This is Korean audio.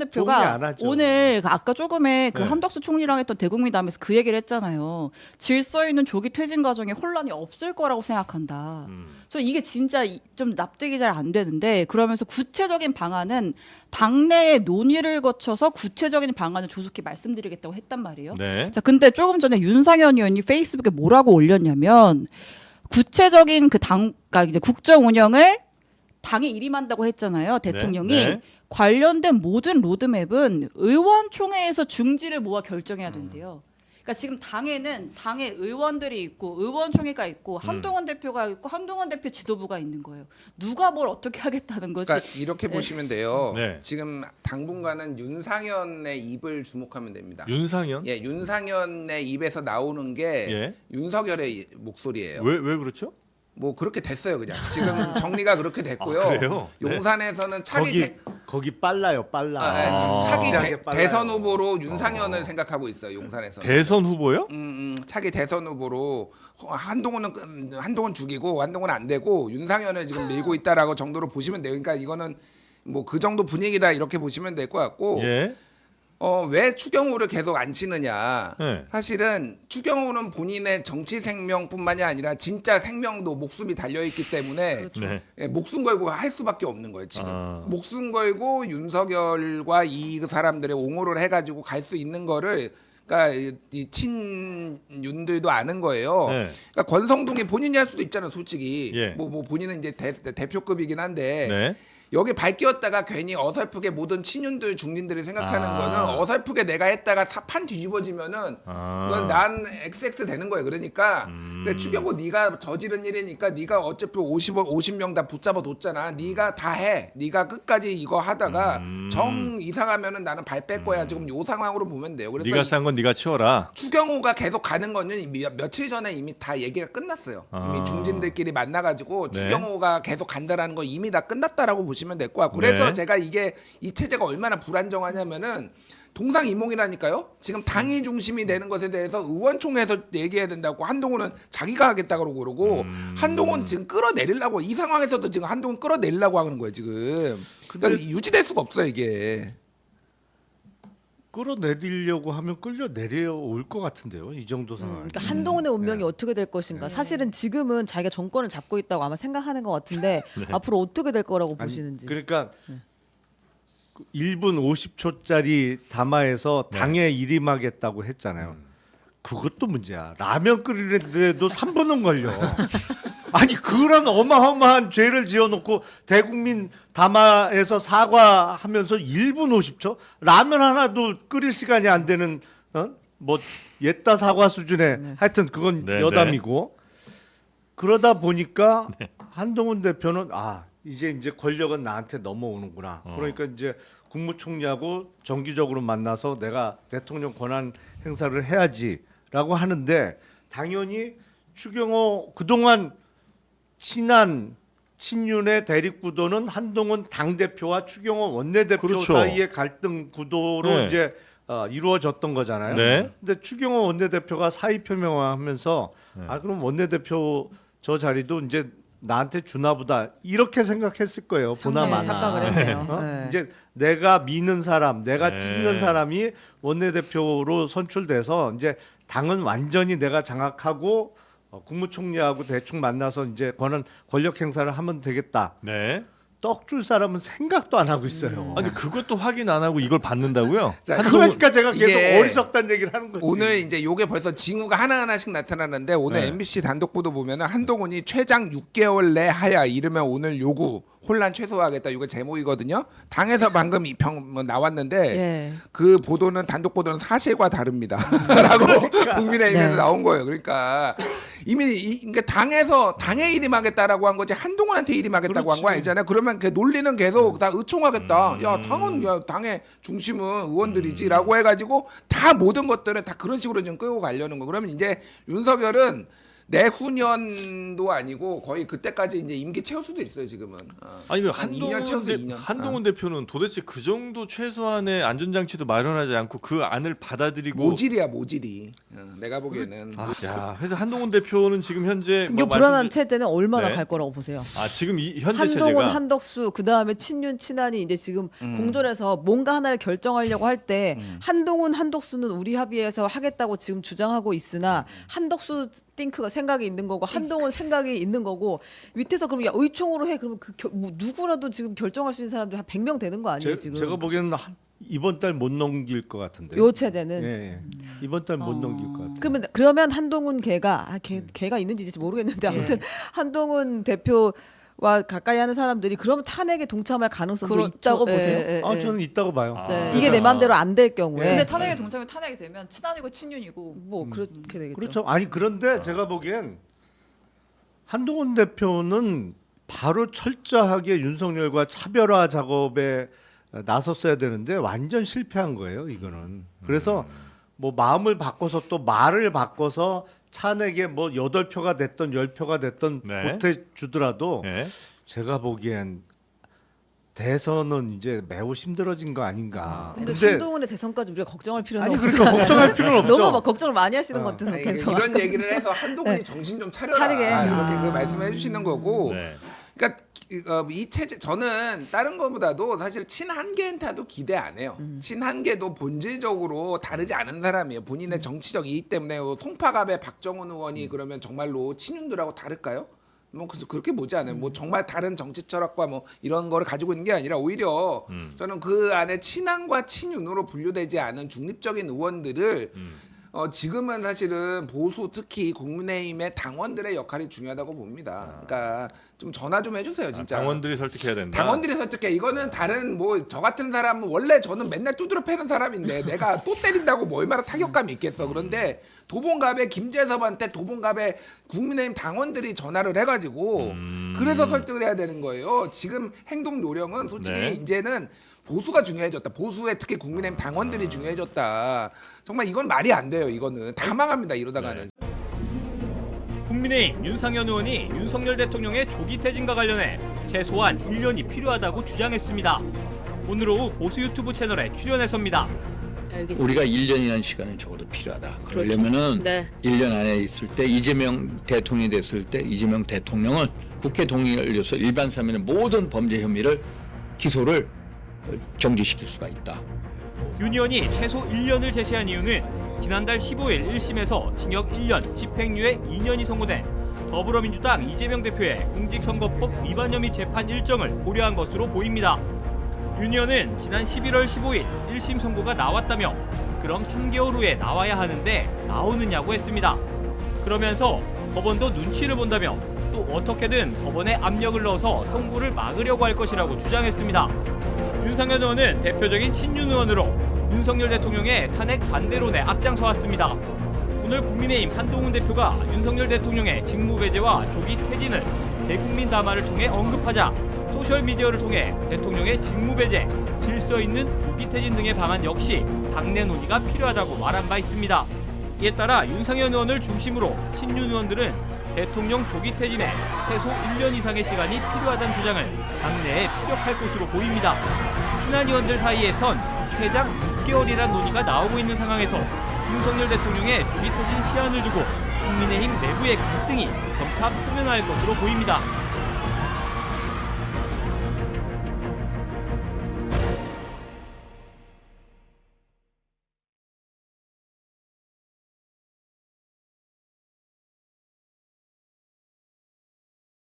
대표가 오늘 아까 조금에 그 네. 한덕수 총리랑 했던 대국민담에서 그 얘기를 했잖아요. 질서 있는 조기 퇴진 과정에 혼란이 없을 거라고 생각한다. 그래서 이게 진짜 좀 납득이 잘 안 되는데 그러면서 구체적인 방안은 당내의 논의를 거쳐서 구체적인 방안을 조속히 말씀드리겠다고 했단 말이에요. 네. 자, 근데 조금 전에 윤상현 의원이 페이스북에 뭐라고 올렸냐면 구체적인 그 그러니까 이제 국정 운영을 당이 일임한다고 했잖아요. 대통령이. 네. 관련된 모든 로드맵은 의원총회에서 중지를 모아 결정해야 된대요. 그러니까 지금 당에는 당의 의원들이 있고 의원총회가 있고 한동훈 대표가 있고 한동훈 대표 지도부가 있는 거예요. 누가 뭘 어떻게 하겠다는 거지. 그러니까 이렇게 보시면 돼요. 네. 지금 당분간은 윤상현의 입을 주목하면 됩니다. 윤상현? 예, 윤상현의 입에서 나오는 게 예. 윤석열의 목소리예요. 왜 그렇죠? 뭐 그렇게 됐어요, 그냥. 지금 정리가 그렇게 됐고요. 아, 그래요? 네. 용산에서는 차기 거기 빨라요, 빨라. 차기 진지하게 빨라요. 대선 후보로 윤상현을 생각하고 있어요, 용산에서. 대선 후보요? 차기 대선 후보로 한동훈 죽이고 한동훈 안 되고 윤상현을 지금 밀고 있다라고 정도로 보시면 돼요. 그러니까 이거는 뭐 그 정도 분위기다 이렇게 보시면 될 것 같고. 예. 왜 추경호를 계속 안 치느냐. 네. 사실은 추경호는 본인의 정치 생명뿐만이 아니라 진짜 생명도 목숨이 달려있기 때문에 네. 예, 목숨 걸고 할 수밖에 없는 거예요 지금. 아. 목숨 걸고 윤석열과 이 사람들의 옹호를 해가지고 갈 수 있는 거를 그러니까 이 친윤들도 아는 거예요. 네. 그러니까 권성동이 본인이 할 수도 있잖아요 솔직히. 예. 뭐 본인은 이제 대표급이긴 한데 네. 여기 밝혔다가 괜히 어설프게 모든 친윤들 중진들이 생각하는 아. 거는 어설프게 내가 했다가 판 뒤집어지면은 이건 난 XX 되는 거예요. 그러니까 근데 추경호 네가 저지른 일이니까 네가 어차피 50명 다 붙잡아 뒀잖아. 네가 다 해. 네가 끝까지 이거 하다가 정 이상하면은 나는 발 뺄 거야. 지금 요 상황으로 보면 돼요. 그래서 네가 싼 건 네가 치워라. 추경호가 계속 가는 거는 며칠 전에 이미 다 얘기가 끝났어요. 이미 아. 중진들끼리 만나가지고 네. 추경호가 계속 간다라는 거 이미 다 끝났다라고 보시면 될 것 같고 그래서 네. 제가 이 체제가 얼마나 불안정하냐면은 동상이몽이라니까요. 지금 당이 중심이 되는 것에 대해서 의원총회에서 얘기해야 된다고 한동훈은 자기가 하겠다고 그러고 한동훈 지금 끌어내리려고 이 상황에서도 지금 한동훈 끌어내리려고 하는 거예요 지금. 그러니까 유지될 수가 없어요 이게. 끌어내리려고 하면 끌려 내려올 것 같은데요. 이 정도 상황. 그러니까 한동훈의 운명이 어떻게 될 것인가. 사실은 지금은 자기가 정권을 잡고 있다고 아마 생각하는 것 같은데 앞으로 어떻게 될 거라고 아니, 보시는지. 그러니까 1분 50초짜리 담화에서 당에 일임하겠다고 했잖아요. 그것도 문제야. 라면 끓이는데도 3분은 걸려. 아니 그런 어마어마한 죄를 지어놓고 대국민 담화에서 사과하면서 1분 50초 라면 하나도 끓일 시간이 안 되는 뭐 옛다 사과 수준의 하여튼 그건 네, 여담이고 그러다 보니까 한동훈 대표는 이제 권력은 나한테 넘어오는구나. 그러니까 이제 국무총리하고 정기적으로 만나서 내가 대통령 권한 행사를 해야지라고 하는데 당연히 추경호 그동안 친한 친윤의 대립 구도는 한동훈 당 대표와 추경호 원내대표 그렇죠. 사이의 갈등 구도로 네. 이제 이루어졌던 거잖아요. 네. 근데 추경호 원내대표가 사의 표명하면서 그럼 원내대표 저 자리도 이제 나한테 주나 보다 이렇게 생각했을 거예요. 보나마나. 착각을 했네요. 어? 네. 이제 내가 미는 사람, 내가 네. 찍는 사람이 원내대표로 선출돼서 이제 당은 완전히 내가 장악하고 국무총리하고 대충 만나서 이제 권력 행사를 하면 되겠다. 네. 떡 줄 사람은 생각도 안 하고 있어요. 아니 그것도 확인 안 하고 이걸 받는다고요? 자, 그러니까 제가 계속 이게 어리석다는 얘기를 하는 거지. 오늘 이제 요게 벌써 징후가 하나하나씩 나타나는데 오늘 네. MBC 단독 보도 보면은 한동훈이 최장 6개월 내 하야 이르면 오늘 요구 혼란 최소화하겠다 이거 제목이거든요. 당에서 방금 뭐 나왔는데 예. 그 보도는 단독 보도는 사실과 다릅니다. 라고 국민의힘에서 네. 나온 거예요. 그러니까 이미 그러니까 당에 일임하겠다라고 한 거지 한동훈한테 일임하겠다고 한 거 아니잖아요. 그러면 그 논리는 계속 다 의총하겠다. 야 당은 당의 중심은 의원들이지라고 해가지고 다 모든 것들은 다 그런 식으로 지금 끌고 가려는 거. 그러면 이제 윤석열은 내후년도 아니고 거의 그때까지 이제 임기 채울 수도 있어요 지금은. 아니 그 한 2년 채워서 2년. 한동훈 대표는 도대체 그 정도 최소한의 안전장치도 마련하지 않고 그 안을 받아들이고 모질이야 모질이. 내가 보기에는. 야, 그래서 한동훈 대표는 지금 현재 이 불안한 말씀드린- 체제는 얼마나 네. 갈 거라고 보세요? 지금 이 현재 한동훈, 체제가 한덕수, 그 다음에 친윤, 친한이 이제 지금 공존해서 뭔가 하나를 결정하려고 할 때 한동훈, 한덕수는 우리 합의에서 하겠다고 지금 주장하고 있으나 한덕수 띵크가 생각이 있는 거고 한동훈 생각이 있는 거고 밑에서 그럼 야 의총으로 해 그러면 뭐 누구라도 지금 결정할 수 있는 사람들 한 100명 되는 거 아니에요 지금? 제가 보기에는 이번 달 못 넘길 것 같은데. 요 체제는. 예. 이번 달 못 넘길 것 같아요. 그러면 한동훈 걔가 걔가 있는지 이제 모르겠는데 아무튼 한동훈 대표와 가까이 하는 사람들이 그러면 탄핵에 동참할 가능성도 있다고 보세요? 저는 있다고 봐요. 네. 이게 내 마음대로 안 될 경우에. 근데 탄핵에 동참이 탄핵이 되면 친한이고 친윤이고 뭐 그렇게 되겠죠. 그렇죠. 아니 그런데 제가 보기엔 한동훈 대표는 바로 철저하게 윤석열과 차별화 작업에 나섰어야 되는데 완전 실패한 거예요. 이거는. 그래서 뭐 마음을 바꿔서 또 말을 바꿔서 찬에게 뭐 8표가 됐던 10표가 됐던 네. 보태주더라도 네. 제가 보기엔 대선은 이제 매우 힘들어진 거 아닌가. 근데 한동훈의 대선까지 우리가 걱정할 필요는 아니 없죠. 그러니까 걱정할 필요는 없죠. 너무 막 걱정을 많이 하시는 것 같아서 아니, 계속. 이런 얘기를 해서 한동훈이 정신 좀 차려라 차리게. 이렇게 그 말씀해 주시는 거고. 네. 그러니까 이 체제 저는 다른 것보다도 사실 친한계한테도 기대 안 해요. 친한계도 본질적으로 다르지 않은 사람이에요. 본인의 정치적 이익 때문에 송파갑의 박정훈 의원이 그러면 정말로 친윤들하고 다를까요? 뭐 그래서 그렇게 보지 않아요. 뭐 정말 다른 정치 철학과 뭐 이런 거를 가지고 있는 게 아니라 오히려 저는 그 안에 친한과 친윤으로 분류되지 않은 중립적인 의원들을 지금은 사실은 보수 특히 국민의힘의 당원들의 역할이 중요하다고 봅니다. 그러니까 좀 전화 좀 해주세요, 진짜. 당원들이 설득해야 된다. 당원들이 설득해. 이거는 다른 뭐 저 같은 사람은 원래 저는 맨날 두드려 패는 사람인데 내가 또 때린다고 뭐 얼마나 타격감이 있겠어. 그런데 도봉갑의 김재섭한테 도봉갑의 국민의힘 당원들이 전화를 해가지고 그래서 설득을 해야 되는 거예요. 지금 행동 요령은 솔직히 네. 이제는 보수가 중요해졌다. 보수에 특히 국민의힘 당원들이 중요해졌다. 정말 이건 말이 안 돼요. 이거는 다 망합니다. 이러다가는. 국민의힘 윤상현 의원이 윤석열 대통령의 조기 퇴진과 관련해 최소한 1년이 필요하다고 주장했습니다. 오늘 오후 보수 유튜브 채널에 출연해서입니다. 알겠습니다. 우리가 1년이라는 시간이 적어도 필요하다. 그러려면은 네. 1년 안에 있을 때 이재명 대통령이 됐을 때 이재명 대통령은 국회 동의를 얻어서 일반 사면의 모든 범죄 혐의를 기소를 정지시킬 수가 있다. 윤 의원이 최소 1년을 제시한 이유는 지난달 15일 1심에서 징역 1년, 집행유예 2년이 선고된 더불어민주당 이재명 대표의 공직선거법 위반 혐의 재판 일정을 고려한 것으로 보입니다. 윤 의원은 지난 11월 15일 1심 선고가 나왔다며 그럼 3개월 후에 나와야 하는데 나오느냐고 했습니다. 그러면서 법원도 눈치를 본다며 또 어떻게든 법원에 압력을 넣어서 선고를 막으려고 할 것이라고 주장했습니다. 윤상현 의원은 대표적인 친윤 의원으로 윤석열 대통령의 탄핵 반대론에 앞장서 왔습니다. 오늘 국민의힘 한동훈 대표가 윤석열 대통령의 직무배제와 조기 퇴진을 대국민 담화를 통해 언급하자 소셜미디어를 통해 대통령의 직무배제, 질서 있는 조기 퇴진 등의 방안 역시 당내 논의가 필요하다고 말한 바 있습니다. 이에 따라 윤상현 의원을 중심으로 친윤 의원들은 대통령 조기 퇴진에 최소 1년 이상의 시간이 필요하다는 주장을 당내에 피력할 것으로 보입니다. 친한 의원들 사이에선 최장 6개월이란 논의가 나오고 있는 상황에서 윤석열 대통령의 조기 퇴진 시한을 두고 국민의힘 내부의 갈등이 점차 표면화할 것으로 보입니다.